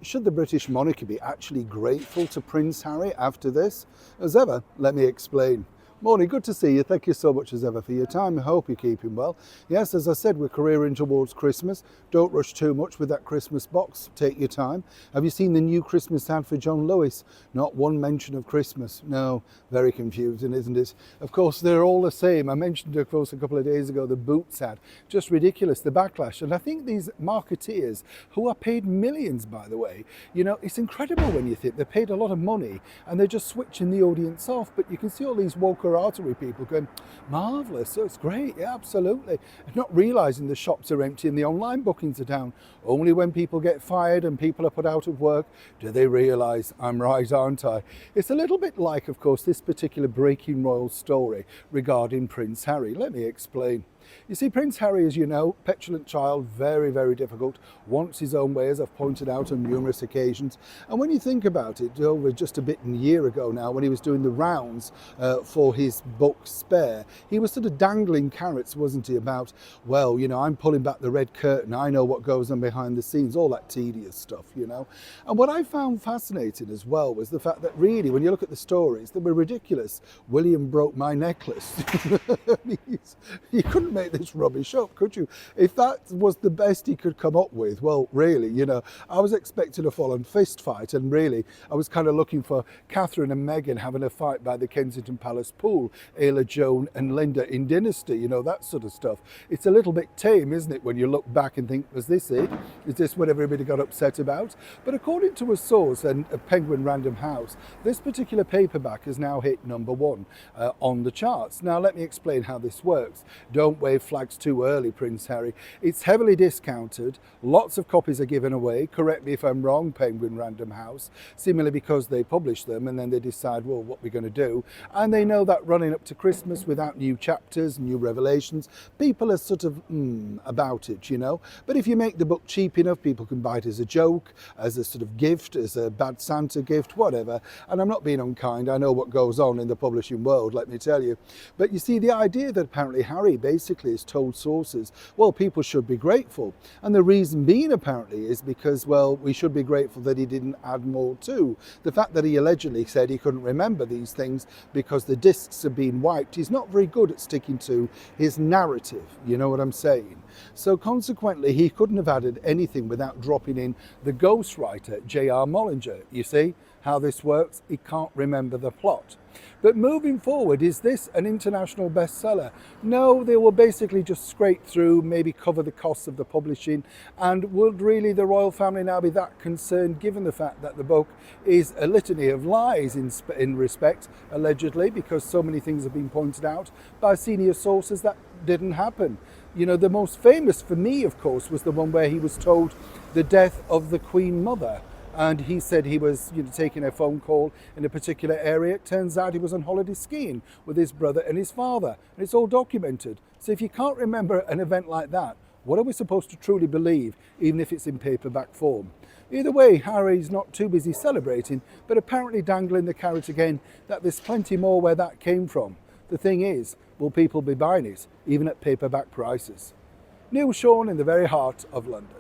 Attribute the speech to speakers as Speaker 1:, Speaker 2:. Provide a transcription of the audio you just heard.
Speaker 1: Should the British monarchy be actually grateful to Prince Harry after this? As ever, let me explain. Morning, good to see you. Thank you so much as ever for your time. I hope you're keeping well. Yes, as I said, we're careering towards Christmas. Don't rush too much with that Christmas box. Take your time. Have you seen the new Christmas ad for John Lewis? Not one mention of Christmas. No, very confusing, isn't it? Of course, they're all the same. I mentioned, of course, a couple of days ago, the Boots ad. Just ridiculous, the backlash. And I think these marketeers, who are paid millions, by the way, it's incredible when you think they're paid a lot of money and they're just switching the audience off. But you can see all these woke artery people going, marvellous, so it's great, yeah, absolutely. And not realising the shops are empty and the online bookings are down. Only when people get fired and people are put out of work do they realise, I'm right, aren't I? It's a little bit like, of course, this particular Breaking Royal story regarding Prince Harry. Let me explain. You see, Prince Harry, as you know, petulant child, very, very difficult, wants his own way, as I've pointed out on numerous occasions. And when you think about it, over just a year ago now, when he was doing the rounds for his book Spare, he was sort of dangling carrots, wasn't he, about, well, I'm pulling back the red curtain, I know what goes on behind the scenes, all that tedious stuff, And what I found fascinating as well was the fact that really, when you look at the stories, they were ridiculous. William broke my necklace. You couldn't make this rubbish up, could you? If that was the best he could come up with, well, really, I was expecting a full-on fist fight, and really, I was kind of looking for Catherine and Meghan having a fight by the Kensington Palace pool, Ayla, Joan and Linda in Dynasty, that sort of stuff. It's a little bit tame, isn't it, when you look back and think, was this it? Is this what everybody got upset about? But according to a source and a Penguin Random House, this particular paperback has now hit #1 on the charts. Now, let me explain how this works. Don't wave flags too early, Prince Harry. It's heavily discounted. Lots of copies are given away. Correct me if I'm wrong, Penguin Random House. Similarly, because they publish them and then they decide, well, what we're going to do. And they know that running up to Christmas without new chapters, new revelations, people are sort of about it, But if you make the book cheap enough, people can buy it as a joke, as a sort of gift, as a bad Santa gift, whatever. And I'm not being unkind. I know what goes on in the publishing world, let me tell you. But you see, the idea that apparently Harry basically has told sources, well, people should be grateful. And the reason being apparently is because, well, we should be grateful that he didn't add more to. The fact that he allegedly said he couldn't remember these things because the discs have been wiped, he's not very good at sticking to his narrative, you know what I'm saying? So consequently, he couldn't have added anything without dropping in the ghostwriter, J.R. Mollinger. You see how this works? He can't remember the plot. But moving forward, is this an international bestseller? No, they will basically just scrape through, maybe cover the costs of the publishing. And would really the royal family now be that concerned, given the fact that the book is a litany of lies in respect, allegedly, because so many things have been pointed out by senior sources that didn't happen. The most famous for me, of course, was the one where he was told the death of the Queen Mother. And he said he was taking a phone call in a particular area. It turns out he was on holiday skiing with his brother and his father. And it's all documented. So if you can't remember an event like that, what are we supposed to truly believe, even if it's in paperback form? Either way, Harry's not too busy celebrating, but apparently dangling the carrot again that there's plenty more where that came from. The thing is, will people be buying it, even at paperback prices? Neil Sean in the very heart of London.